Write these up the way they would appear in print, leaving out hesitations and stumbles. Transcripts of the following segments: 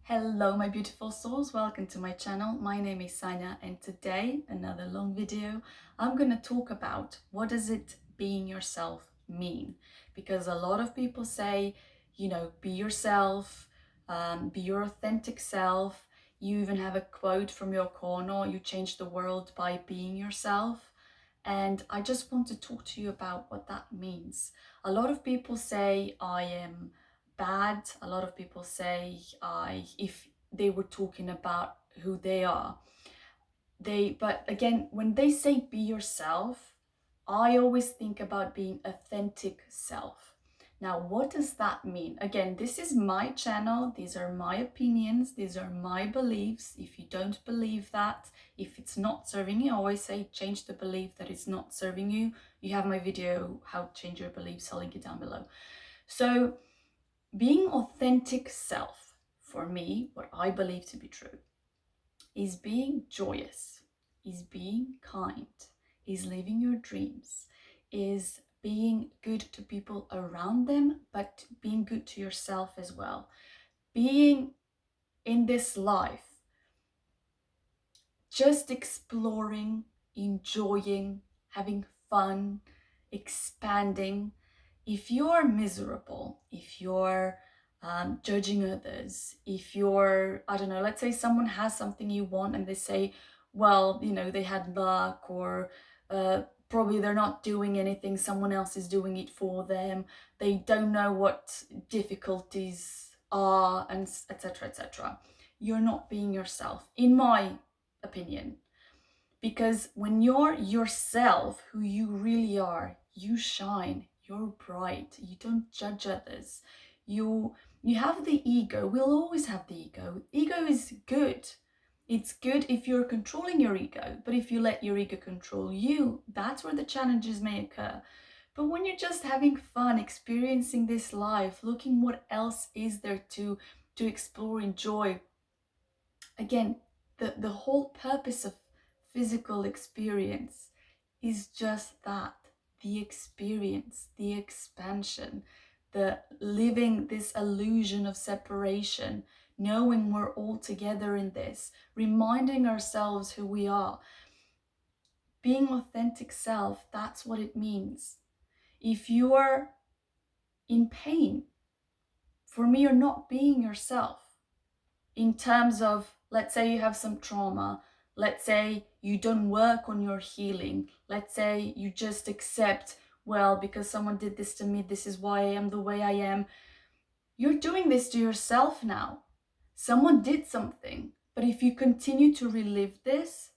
Hello my beautiful souls, welcome to my channel. My name is Sanja and today, another long video, I'm going to talk about what does it being yourself mean? Because a lot of people say, be yourself, be your authentic self. You even have a quote from your corner, you change the world by being yourself. And I just want to talk to you about what that means. A lot of people say I am bad. A lot of people say if they were talking about who they are. But again, when they say be yourself, I always think about being authentic self. Now, what does that mean? Again, this is my channel. These are my opinions. These are my beliefs. If you don't believe that, if it's not serving you, I always say change the belief that it's not serving you. You have my video, how to change your beliefs. I'll link it down below. So being authentic self, for me, what I believe to be true, is being joyous, is being kind, is living your dreams, is being good to people around them, but being good to yourself as well. Being in this life, just exploring, enjoying, having fun, expanding. If you're miserable, if you're judging others, if you're, I don't know, let's say someone has something you want and they say, well, they had luck, or probably they're not doing anything, someone else is doing it for them, they don't know what difficulties are, and etc., etc. You're not being yourself, in my opinion. Because when you're yourself, who you really are, you shine, you're bright, you don't judge others. You have the ego. We'll always have the ego. Ego is good. It's good if you're controlling your ego, but if you let your ego control you, that's where the challenges may occur. But when you're just having fun, experiencing this life, looking what else is there to explore, enjoy, again, the whole purpose of physical experience is just that, the experience, the expansion, the living this illusion of separation, knowing we're all together in this, reminding ourselves who we are. Being authentic self, that's what it means. If you're in pain, for me, you're not being yourself. In terms of, let's say you have some trauma, let's say you don't work on your healing, let's say you just accept, well, because someone did this to me, this is why I am the way I am. You're doing this to yourself now. Someone did something, but if you continue to relive this,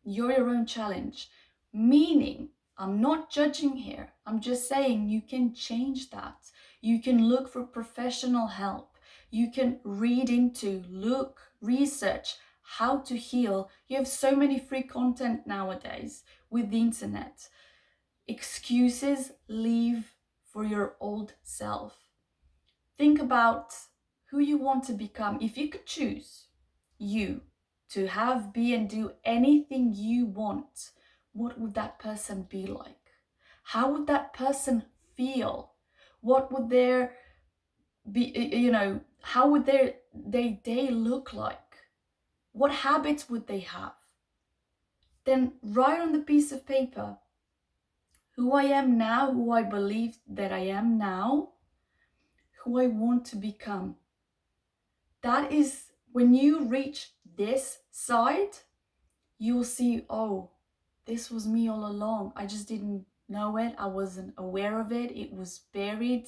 you're your own challenge. Meaning, I'm not judging here. I'm just saying you can change that. You can look for professional help. You can read into, look, research how to heal. You have so many free content nowadays with the internet. Excuses, leave for your old self. Think about who you want to become. If you could choose you to have, be, and do anything you want, what would that person be like? How would that person feel? What would their be, how would their day look like? What habits would they have? Then write on the piece of paper who I am now, who I believe that I am now, who I want to become. That is, when you reach this side, you'll see, oh, this was me all along. I just didn't know it. I wasn't aware of it. It was buried.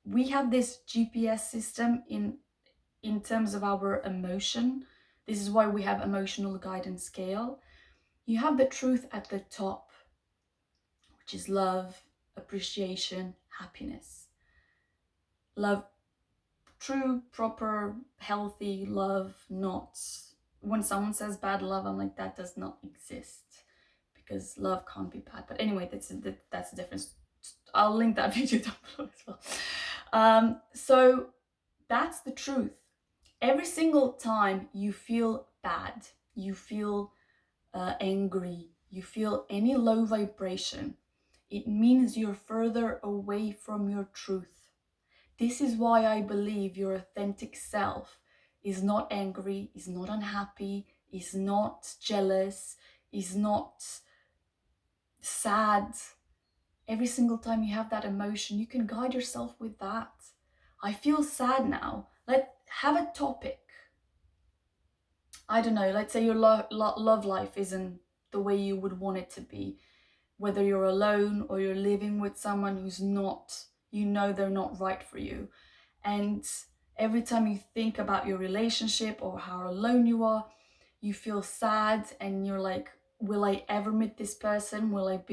We have this GPS system in terms of our emotion. This is why we have emotional guidance scale. You have the truth at the top, which is love, appreciation, happiness. Love, true, proper, healthy love, not when someone says bad love, I'm like, that does not exist, because love can't be bad. But anyway, that's the difference. I'll link that video down below as well. So that's the truth. Every single time you feel bad, you feel angry, you feel any low vibration, it means you're further away from your truth. This is why I believe your authentic self is not angry, is not unhappy, is not jealous, is not sad. Every single time you have that emotion, you can guide yourself with that. I feel sad now. Let's have a topic. I don't know, let's say your love life isn't the way you would want it to be. Whether you're alone or you're living with someone who's not, you know, they're not right for you. And every time you think about your relationship or how alone you are, you feel sad and you're like, will I ever meet this person? Will it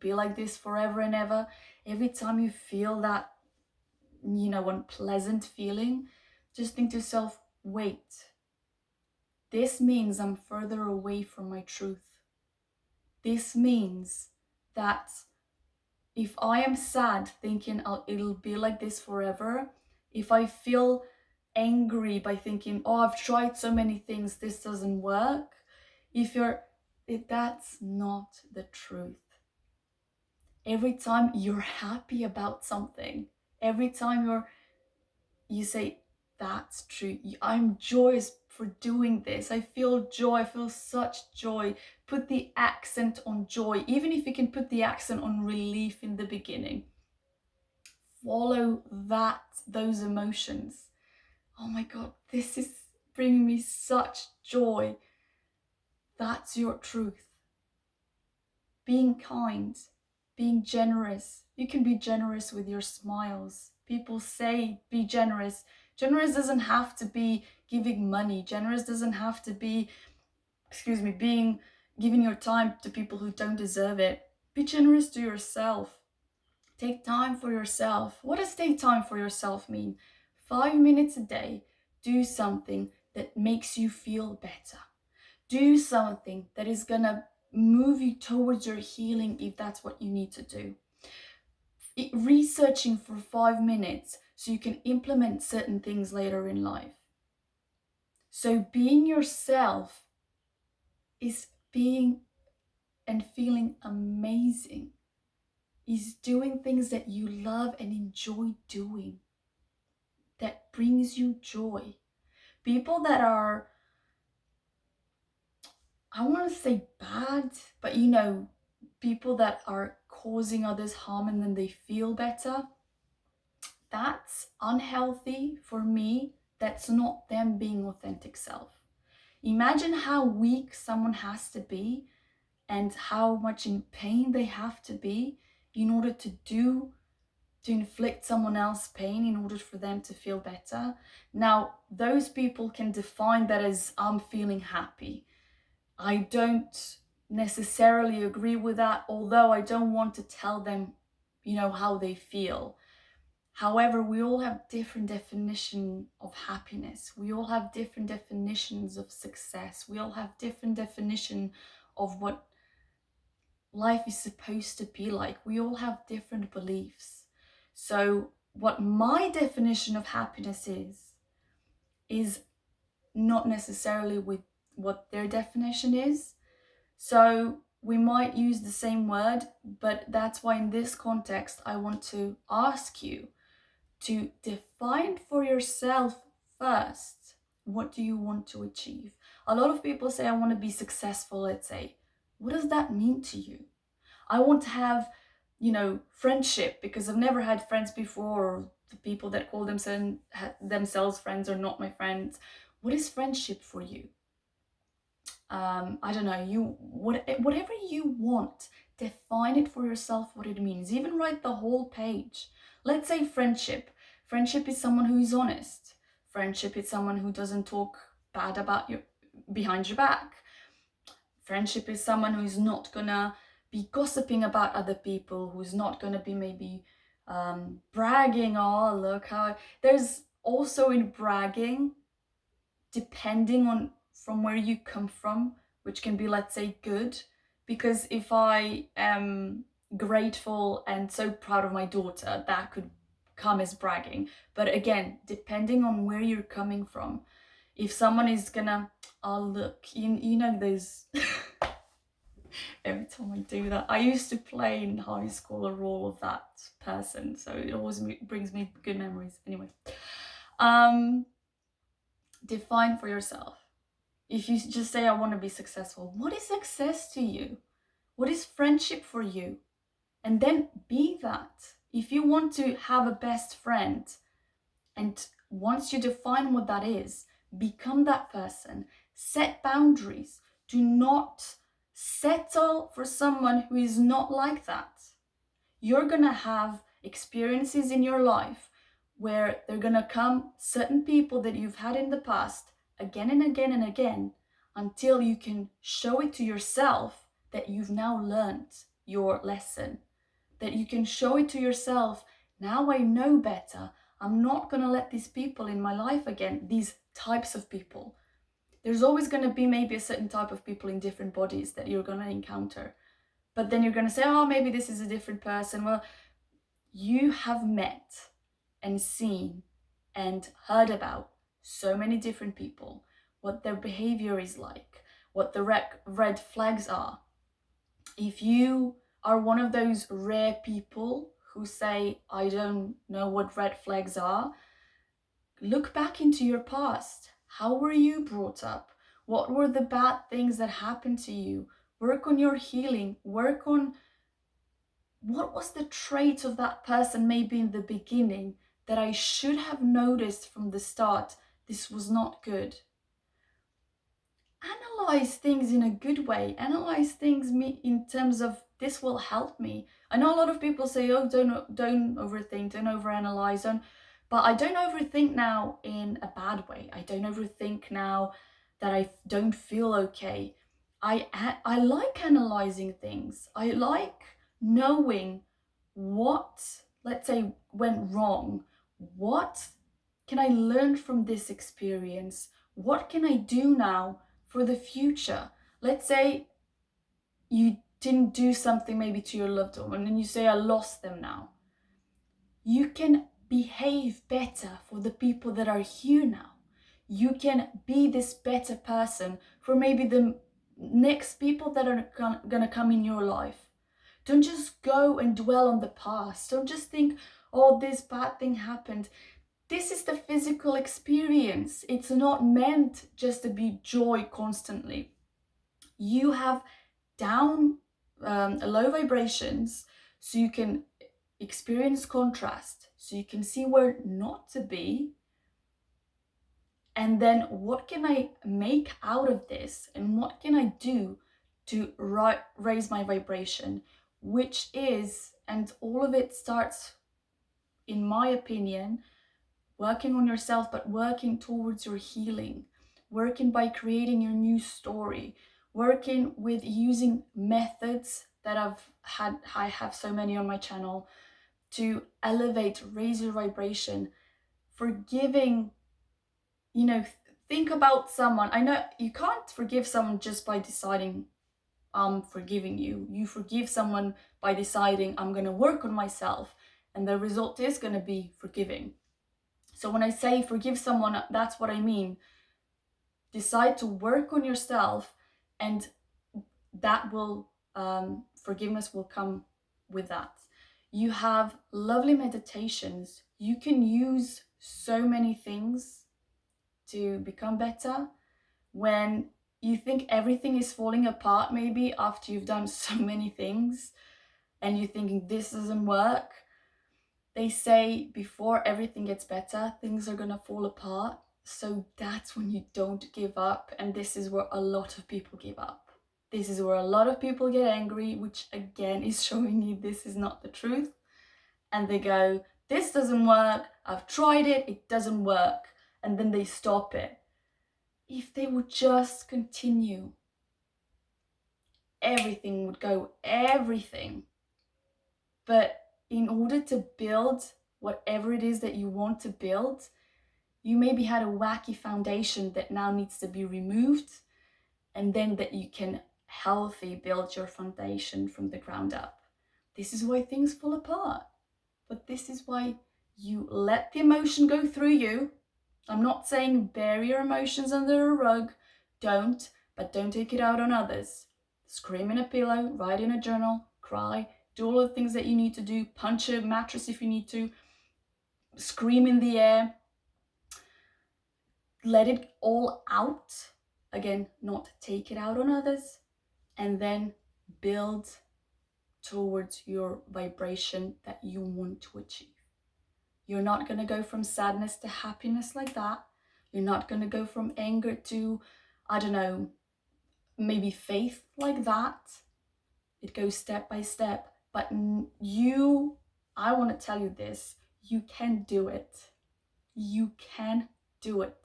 be like this forever and ever? Every time you feel that, unpleasant feeling, just think to yourself, wait, this means I'm further away from my truth. This means that if I am sad thinking it'll be like this forever, if I feel angry by thinking, oh, I've tried so many things, this doesn't work, that's not the truth. Every time you're happy about something, every time you say, that's true, I'm joyous for doing this, I feel joy, I feel such joy. Put the accent on joy, even if you can put the accent on relief in the beginning. Follow those emotions. Oh my God, this is bringing me such joy. That's your truth. Being kind, being generous. You can be generous with your smiles. People say be generous. Generous doesn't have to be giving money. Generous doesn't have to be, giving your time to people who don't deserve it. Be generous to yourself. Take time for yourself. What does take time for yourself mean? 5 minutes a day, do something that makes you feel better. Do something that is gonna move you towards your healing if that's what you need to do. Researching for 5 minutes so you can implement certain things later in life. So being yourself is being and feeling amazing, is doing things that you love and enjoy doing, that brings you joy. People that are, I want to say bad, but people that are causing others harm and then they feel better, that's unhealthy for me. That's not them being authentic self. Imagine how weak someone has to be and how much in pain they have to be in order to inflict someone else pain in order for them to feel better. Now, those people can define that as I'm feeling happy. I don't necessarily agree with that, although I don't want to tell them, how they feel. However, we all have different definitions of happiness. We all have different definitions of success. We all have different definition of what life is supposed to be like. We all have different beliefs. So what my definition of happiness is not necessarily with what their definition is. So we might use the same word, but that's why in this context, I want to ask you to define for yourself first, what do you want to achieve? A lot of people say, I want to be successful, let's say. What does that mean to you? I want to have, friendship, because I've never had friends before, or the people that call themselves friends are not my friends. What is friendship for you? I don't know, whatever you want, define it for yourself what it means. Even write the whole page. Let's say friendship. Friendship is someone who is honest. Friendship is someone who doesn't talk bad about you behind your back. Friendship is someone who's not gonna be gossiping about other people, who's not gonna be maybe bragging. Oh, look how. There's also in bragging, depending on from where you come from, which can be, let's say, good. Because if I am grateful and so proud of my daughter, that could come as bragging. But again, depending on where you're coming from, if someone is gonna, oh look, you know those Every time I do that. I used to play in high school a role of that person, so it always brings me good memories. Anyway, um, define for yourself. If you just say, I want to be successful, what is success to you? What is friendship for you? And then be that. If you want to have a best friend, and once you define what that is, become that person. Set boundaries. Do not settle for someone who is not like that. You're gonna have experiences in your life where they're gonna come certain people that you've had in the past again and again and again until you can show it to yourself that you've now learned your lesson, that you can show it to yourself, now I know better. I'm not gonna let these people in my life again, these types of people. There's always gonna be maybe a certain type of people in different bodies that you're gonna encounter. But then you're gonna say, oh, maybe this is a different person. Well, you have met and seen and heard about so many different people, what their behavior is like, what the red flags are. If you are one of those rare people who say, I don't know what red flags are, look back into your past. How were you brought up? What were the bad things that happened to you? Work on your healing. Work on what was the trait of that person maybe in the beginning that I should have noticed from the start. This was not good. Analyze things in a good way. Analyze things in terms of this will help me. I know a lot of people say, oh, don't overthink, don't overanalyze, but I don't overthink now in a bad way. I don't overthink now that I don't feel okay. I like analyzing things. I like knowing what, let's say, went wrong. What can I learn from this experience? What can I do now for the future? Let's say you didn't do something maybe to your loved one and you say, I lost them now. You can behave better for the people that are here now. You can be this better person for maybe the next people that are gonna come in your life. Don't just go and dwell on the past. Don't just think, oh, this bad thing happened. This is the physical experience. It's not meant just to be joy constantly. You have low vibrations, so you can experience contrast, so you can see where not to be. And then what can I make out of this? And what can I do to raise my vibration? Which is, and all of it starts, in my opinion, working on yourself, but working towards your healing, working by creating your new story, working with using methods that I have so many on my channel to elevate, raise your vibration, forgiving, think about someone. I know you can't forgive someone just by deciding, I'm forgiving you. You forgive someone by deciding, I'm going to work on myself, and the result is going to be forgiving. So when I say forgive someone, that's what I mean. Decide to work on yourself, and that will, forgiveness will come with that. You have lovely meditations. You can use so many things to become better. When you think everything is falling apart, maybe after you've done so many things, and you're thinking this doesn't work, they say before everything gets better, things are gonna fall apart. So that's when you don't give up. And this is where a lot of people give up. This is where a lot of people get angry, which again is showing you this is not the truth. And they go, this doesn't work, I've tried it, it doesn't work. And then they stop it. If they would just continue, everything would go, everything. But in order to build whatever it is that you want to build, you maybe had a wacky foundation that now needs to be removed, and then that you can healthy build your foundation from the ground up. This is why things fall apart. But this is why you let the emotion go through you. I'm not saying bury your emotions under a rug. Don't, but don't take it out on others. scream in a pillow, write in a journal, cry, do all the things that you need to do, punch a mattress if you need to, scream in the air, let it all out. Again, not take it out on others, and then build towards your vibration that you want to achieve. You're not going to go from sadness to happiness like that. You're not going to go from anger to, I don't know, maybe faith like that. It goes step by step. But I want to tell you this, you can do it. You can do it.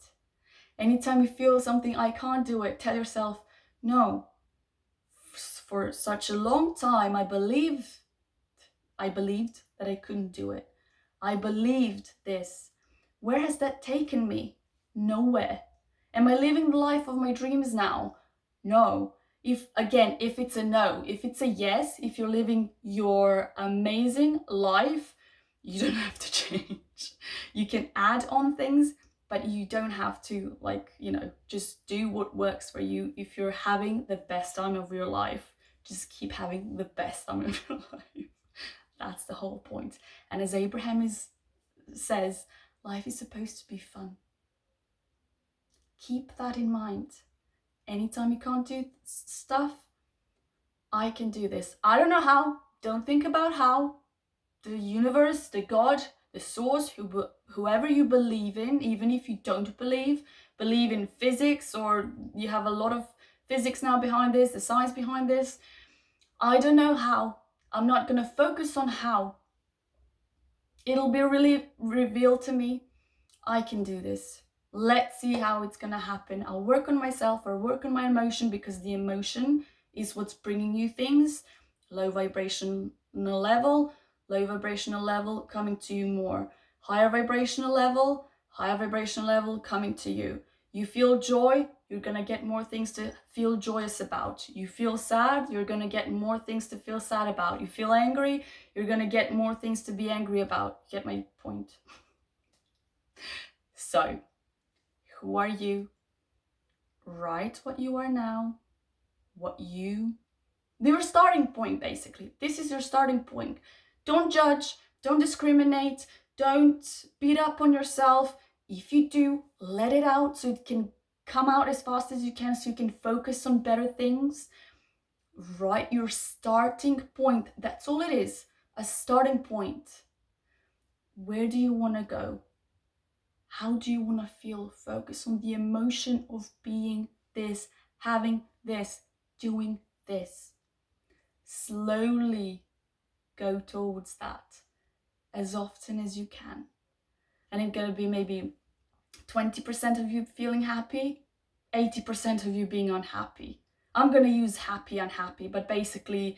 Anytime you feel something, I can't do it, tell yourself, no. For such a long time, I believed that I couldn't do it. I believed this. Where has that taken me? Nowhere. Am I living the life of my dreams now? No. If it's a no, if it's a yes, if you're living your amazing life, you don't have to change. You can add on things, but you don't have to, just do what works for you. If you're having the best time of your life, just keep having the best time of your life. That's the whole point. And as Abraham says, life is supposed to be fun. Keep that in mind. Anytime you can't do stuff, I can do this. I don't know how. Don't think about how. The universe, the God, the source, whoever you believe in, even if you don't believe in physics, or you have a lot of physics now behind this, the science behind this. I don't know how. I'm not going to focus on how. It'll be really revealed to me. I can do this. Let's see how it's going to happen. I'll work on myself or work on my emotion, because the emotion is what's bringing you things. Low vibrational level coming to you more. Higher vibrational level coming to you. You feel joy, you're going to get more things to feel joyous about. You feel sad, you're going to get more things to feel sad about. You feel angry, you're going to get more things to be angry about. Get my point? So, who are you? Write what you are now. Your starting point, basically. This is your starting point. Don't judge, don't discriminate, don't beat up on yourself. If you do, let it out so it can come out as fast as you can, so you can focus on better things. Write your starting point. That's all it is, a starting point. Where do you want to go? How do you want to feel? Focus on the emotion of being this, having this, doing this. Slowly go towards that as often as you can. And it's going to be maybe 20% of you feeling happy, 80% of you being unhappy. I'm going to use happy, unhappy, but basically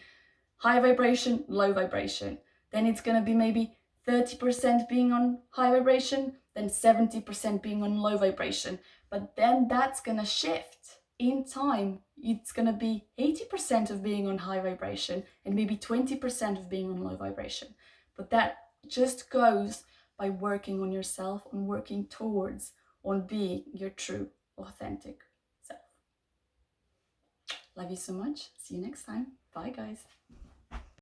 high vibration, low vibration. Then it's going to be maybe 30% being on high vibration, then 70% being on low vibration. But then that's going to shift in time. It's going to be 80% of being on high vibration and maybe 20% of being on low vibration. But that just goes by working on yourself, on working towards, on being your true, authentic self. Love you so much. See you next time. Bye, guys.